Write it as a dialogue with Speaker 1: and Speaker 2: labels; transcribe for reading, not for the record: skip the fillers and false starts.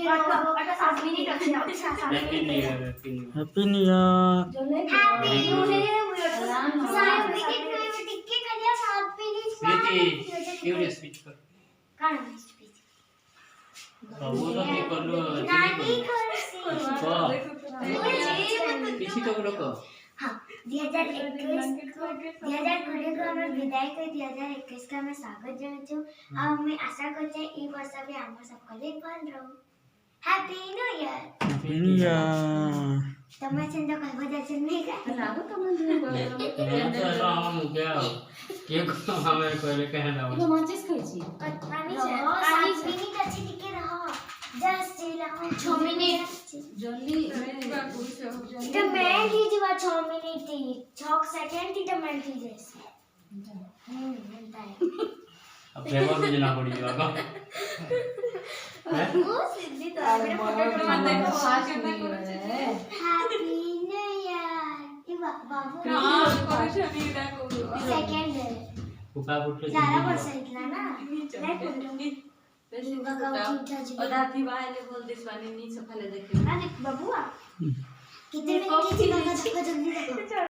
Speaker 1: आता 7 मिनिट ଅଛି अच्छा 7
Speaker 2: happy new
Speaker 1: minute
Speaker 2: year
Speaker 3: happy new year
Speaker 1: happy new year सात मिनिट में टिके खाली 7 मिनिट
Speaker 2: प्रीति क्यों स्पीच कर
Speaker 1: कान स्पीच
Speaker 2: वो तो नहीं कर लो
Speaker 1: नानी कर
Speaker 2: पीछे तो रोको
Speaker 1: हाँ 2021 को हमें विदाई कर 2021 का मैं स्वागत जनाऊँ और मैं आशा करते हैं ई वर्ष भी हम सबको ले भल रहो happy new year
Speaker 3: happy new year
Speaker 1: तुम्हें चिंता करवा जाते नहीं का
Speaker 4: लागो तुम
Speaker 2: मैं तो हम क्या ये को हमें पहले कहना
Speaker 4: तो माचिस खाइছি
Speaker 1: पानी से 7 मिनट अच्छी टिके रहो जस्ट चिल्ला 6 मिनट
Speaker 4: जल्दी
Speaker 1: तो मैं की जीवा 6 मिनट थी 6 सेकंड थी तो मैं की जैसे मिलता है
Speaker 2: अब फ्लेवर भी जना पड़ी जाएगा
Speaker 1: वो सीधी तो मेरे फोटो देखो हैप्पी न्यू ईयर ये बाबू सेकंड
Speaker 2: फुका फुटले
Speaker 1: ज़्यादा वर्ष इतना ना नहीं बोलूँ
Speaker 4: अदाती वाले बोल दिस वाली नी सफाले देखे
Speaker 1: अरे बाबूआ कितने मिनट की थी जल्दी देखो